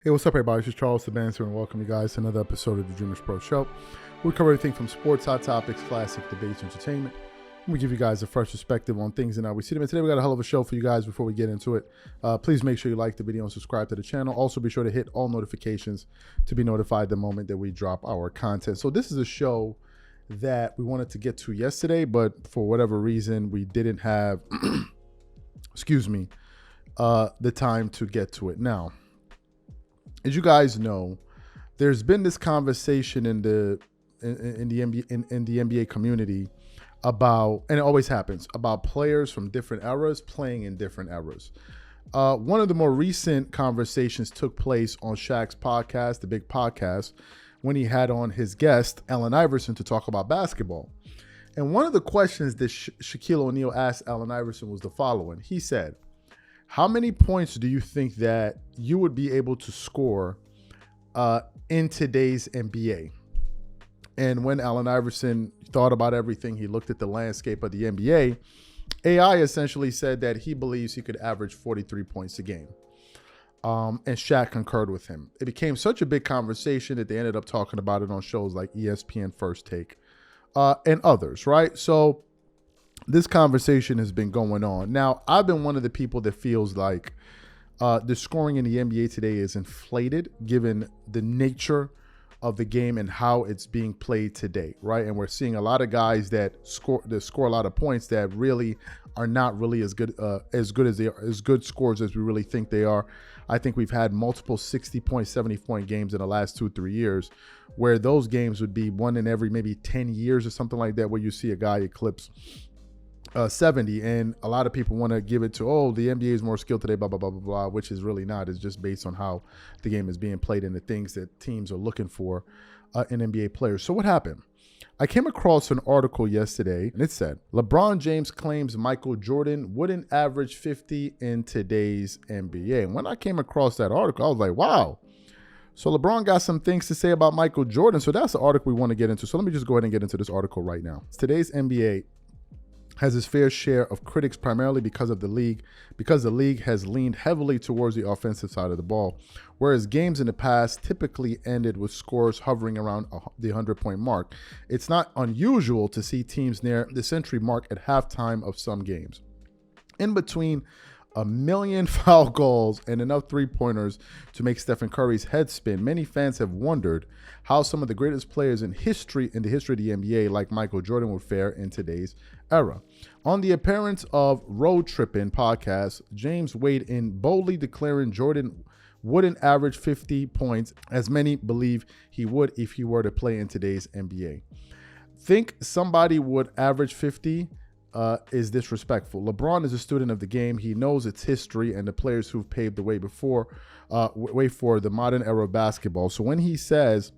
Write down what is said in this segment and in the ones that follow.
Hey, what's up, everybody? This is Charles the Banter, and welcome you guys to another episode of the DREAMERSPRO show. We cover everything from sports, hot topics, classic debates, entertainment. And we give you guys a fresh perspective on things and how we see them. And today we got a hell of a show for you guys. Before we get into it, please make sure you like the video and subscribe to the channel. Also, be sure to hit all notifications to be notified the moment that we drop our content. So this is a show that we wanted to get to yesterday, but for whatever reason, we didn't have, the time to get to it. Now, as you guys know, there's been this conversation in the NBA community about, and it always happens, about players from different eras playing in different eras. One of the more recent conversations took place on Shaq's podcast, the Big Podcast, when he had on his guest, Allen Iverson, to talk about basketball. And one of the questions that Shaquille O'Neal asked Allen Iverson was the following. He said, how many points do you think that you would be able to score in today's NBA? And when Allen Iverson thought about everything, he looked at the landscape of the NBA. AI essentially said that he believes he could average 43 points a game. And Shaq concurred with him. It became such a big conversation that they ended up talking about it on shows like ESPN First Take and others, right? So this conversation has been going on. Now, I've been one of the people that feels like the scoring in the NBA today is inflated given the nature of the game and how it's being played today, right? And we're seeing a lot of guys that score a lot of points that really are not really as good as good scores as we really think they are. I think we've had multiple 60-point, 70-point games in the last 2-3 years, where those games would be one in every maybe 10 years or something like that, where you see a guy eclipse 70, and a lot of people want to give it to, oh, the NBA is more skilled today, blah, blah, blah, blah, blah, which is really not. It's just based on how the game is being played and the things that teams are looking for in NBA players. So what happened? I came across an article yesterday, and it said, LeBron James claims Michael Jordan wouldn't average 50 in today's NBA. And when I came across that article, I was like, wow. So LeBron got some things to say about Michael Jordan. So that's the article we want to get into. So let me just go ahead and get into this article right now. Today's NBA has its fair share of critics, primarily because the league has leaned heavily towards the offensive side of the ball, whereas games in the past typically ended with scores hovering around the 100-point mark. It's not unusual to see teams near the century mark at halftime of some games. In between a million foul goals and enough three-pointers to make Stephen Curry's head spin, many fans have wondered how some of the greatest players in the history of the NBA, like Michael Jordan, would fare in today's era. On the appearance of Road Trippin' podcast, James weighed in, boldly declaring Jordan wouldn't average 50 points, as many believe he would if he were to play in today's NBA. Think somebody would average 50 is disrespectful. LeBron is a student of the game. He knows its history and the players who've paved the way for the modern era of basketball. So when he says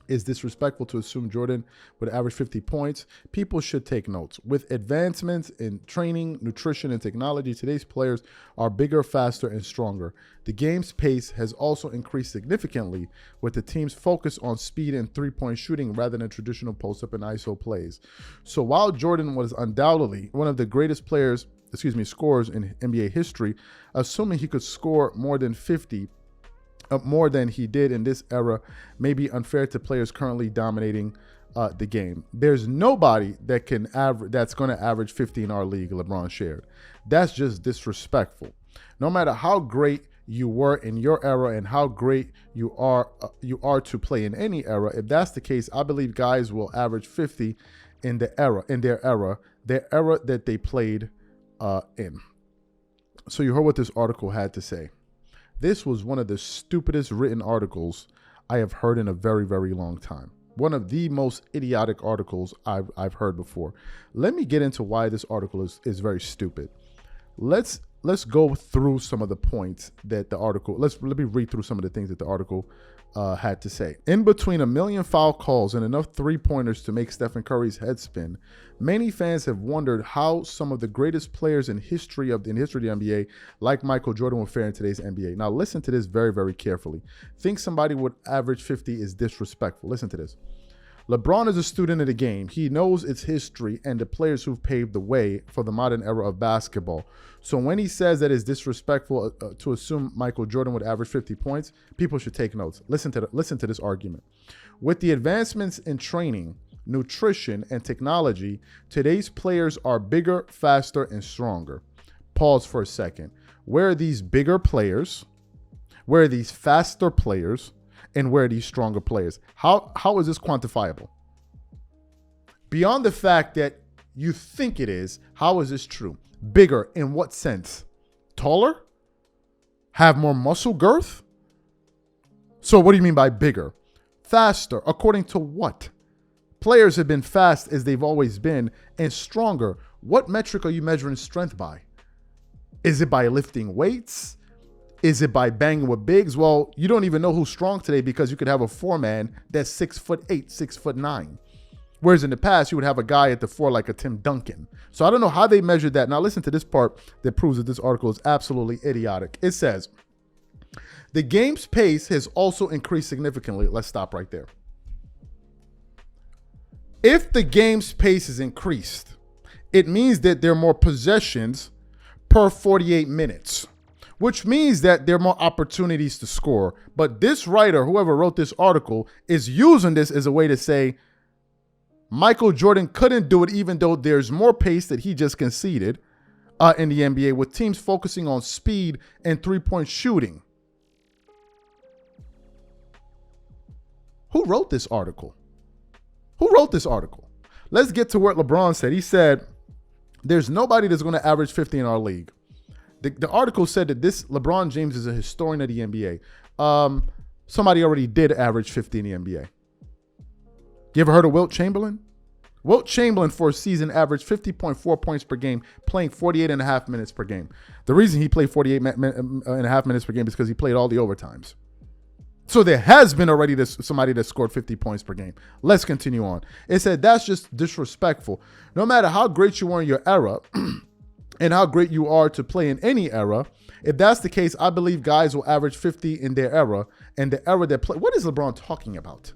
it's disrespectful to assume Jordan would average 50 points, people should take notes. With advancements in training, nutrition, and technology, today's players are bigger, faster, and stronger. The game's pace has also increased significantly, with the team's focus on speed and three-point shooting rather than traditional post-up and ISO plays. So while Jordan was undoubtedly one of the greatest scorers in NBA history, assuming he could score more than 50 more than he did in this era may be unfair to players currently dominating the game. There's nobody that's going to average 50 in our league, LeBron shared. That's just disrespectful. No matter how great you were in your era and how great you are to play in any era, if that's the case, I believe guys will average 50 in their era that they played in. So you heard what this article had to say. This was one of the stupidest written articles I have heard in a very, very long time. One of the most idiotic articles I've heard before. Let me get into why this article is very stupid. Let's go through some of the points that the article, let me read through some of the things that the article had to say. In between a million foul calls and enough three-pointers to make Stephen Curry's head spin, many fans have wondered how some of the greatest players in history of the NBA, like Michael Jordan, would fare in today's NBA. Now listen to this very, very carefully. Think somebody would average 50 is disrespectful. Listen to this. LeBron is a student of the game. He knows its history and the players who've paved the way for the modern era of basketball. So when he says that it's disrespectful to assume Michael Jordan would average 50 points, people should take notes. Listen to this argument. With the advancements in training, nutrition, and technology, today's players are bigger, faster, and stronger. Pause for a second. Where are these bigger players? Where are these faster players? And where are these stronger players? How is this quantifiable? Beyond the fact that you think it is, how is this true? Bigger in what sense? Taller? Have more muscle girth? So what do you mean by bigger? Faster, according to what? Players have been fast as they've always been and stronger. What metric are you measuring strength by? Is it by lifting weights? Is it by banging with bigs? Well, you don't even know who's strong today because you could have a 4-man that's 6'8", 6'9". Whereas in the past, you would have a guy at the 4 like a Tim Duncan. So I don't know how they measured that. Now listen to this part that proves that this article is absolutely idiotic. It says, the game's pace has also increased significantly. Let's stop right there. If the game's pace is increased, it means that there are more possessions per 48 minutes. Which means that there are more opportunities to score. But this writer, whoever wrote this article, is using this as a way to say Michael Jordan couldn't do it even though there's more pace that he just conceded in the NBA with teams focusing on speed and three-point shooting. Who wrote this article? Who wrote this article? Let's get to what LeBron said. He said, there's nobody that's going to average 50 in our league. The article said that this LeBron James is a historian of the NBA. Somebody already did average 50 in the NBA. You ever heard of Wilt Chamberlain? Wilt Chamberlain for a season averaged 50.4 points per game, playing 48 and a half minutes per game. The reason he played 48 and a half minutes per game is because he played all the overtimes. So there has been already somebody that scored 50 points per game. Let's continue on. It said that's just disrespectful. No matter how great you were in your era, and how great you are to play in any era. If that's the case, I believe guys will average 50 in their era and the era that play. What is LeBron talking about?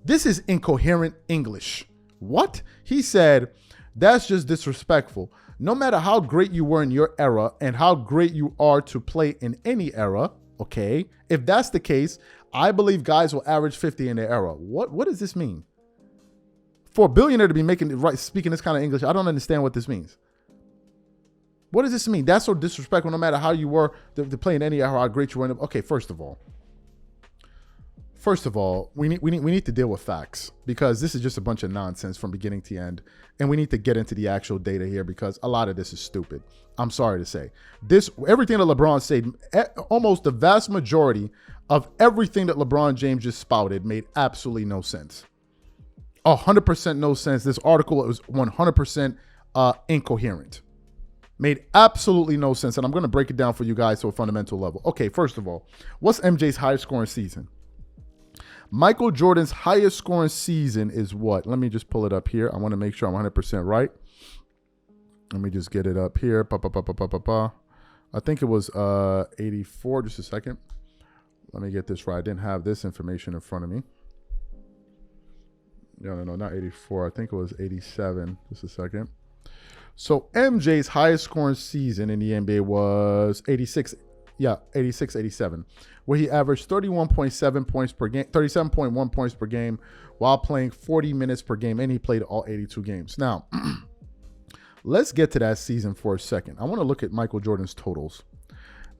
This is incoherent English. What? He said, that's just disrespectful. No matter how great you were in your era and how great you are to play in any era, okay? If that's the case, I believe guys will average 50 in their era. What does this mean? For a billionaire to be speaking this kind of English, I don't understand what this means. What does this mean? That's so disrespectful no matter how you were to play in any era, how great you were. Okay, first of all, we need to deal with facts because this is just a bunch of nonsense from beginning to end. And we need to get into the actual data here because a lot of this is stupid. I'm sorry to say. Everything that LeBron said, almost the vast majority of everything that LeBron James just spouted made absolutely no sense. 100% no sense. This article was 100% incoherent. Made absolutely no sense. And I'm going to break it down for you guys to a fundamental level. Okay, first of all, what's MJ's highest scoring season? Michael Jordan's highest scoring season is what? Let me just pull it up here. I want to make sure I'm 100% right. Let me just get it up here. I think it was 84. Just a second. Let me get this right. I didn't have this information in front of me. No, not 84. I think it was 87. Just a second. So MJ's highest scoring season in the NBA was 86-87, where he averaged 31.7 points per game, 37.1 points per game while playing 40 minutes per game, and he played all 82 games. Now, let's get to that season for a second. I want to look at Michael Jordan's totals.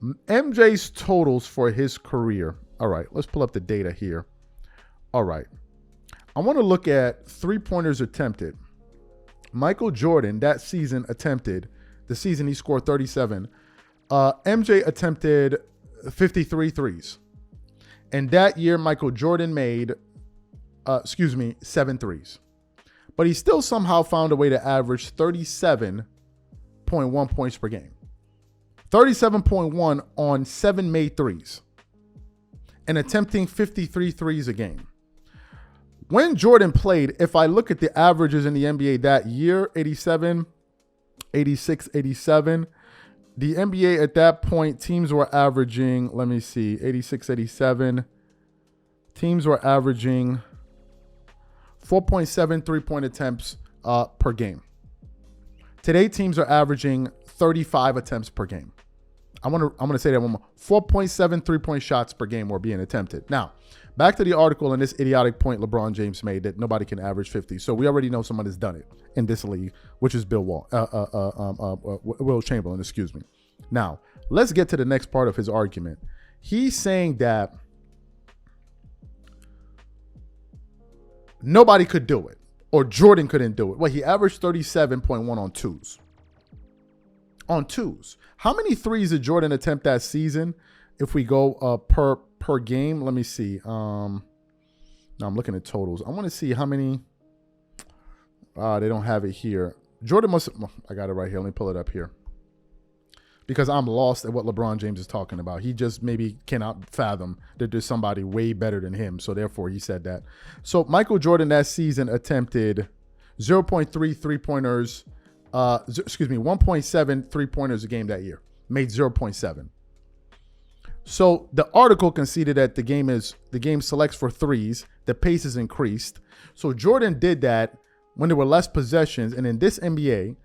MJ's totals for his career. All right, let's pull up the data here. All right. I want to look at three-pointers attempted. Michael Jordan, that season attempted, the season he scored 37, MJ attempted 53 threes. And that year, Michael Jordan made, 7 threes. But he still somehow found a way to average 37.1 points per game. 37.1 on 7 made threes. And attempting 53 threes a game. When Jordan played, if I look at the averages in the NBA that year, 87, 86, 87, the NBA at that point, teams were averaging, 86, 87. Teams were averaging 4.7 three-point attempts per game. Today, teams are averaging 35 attempts per game. I'm gonna say that one more. 4.7 three-point shots per game were being attempted. Now, back to the article and this idiotic point LeBron James made that nobody can average 50. So we already know someone has done it in this league, which is Will Chamberlain. Excuse me. Now, let's get to the next part of his argument. He's saying that nobody could do it, or Jordan couldn't do it. Well, he averaged 37.1 on twos. On twos. How many threes did Jordan attempt that season? If we go per game, let me see. Now I'm looking at totals. I want to see how many. They don't have it here. Jordan must. I got it right here. Let me pull it up here. Because I'm lost at what LeBron James is talking about. He just maybe cannot fathom that there's somebody way better than him. So therefore he said that. So Michael Jordan that season attempted 0.3 three-pointers. 1.7 three-pointers a game that year. Made 0.7. So the article conceded that the game selects for threes. The pace is increased. So Jordan did that when there were less possessions. And in this NBA,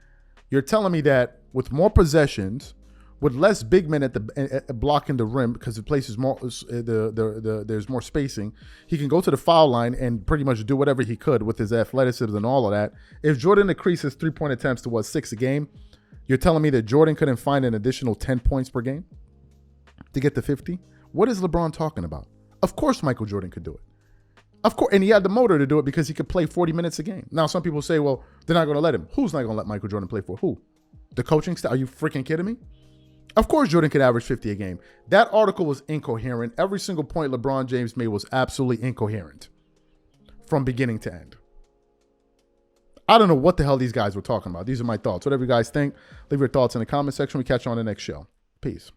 you're telling me that with more possessions, with less big men at the blocking the rim because the place is more there's more spacing, he can go to the foul line and pretty much do whatever he could with his athleticism and all of that. If Jordan increases three-point attempts to 6 a game, you're telling me that Jordan couldn't find an additional 10 points per game to get to 50? What is LeBron talking about? Of course Michael Jordan could do it. Of course, and he had the motor to do it because he could play 40 minutes a game. Now, some people say, well, they're not going to let him. Who's not going to let Michael Jordan play for? Who? The coaching staff? Are you freaking kidding me? Of course Jordan could average 50 a game. That article was incoherent. Every single point LeBron James made was absolutely incoherent from beginning to end. I don't know what the hell these guys were talking about. These are my thoughts. Whatever you guys think, leave your thoughts in the comment section. We catch you on the next show. Peace.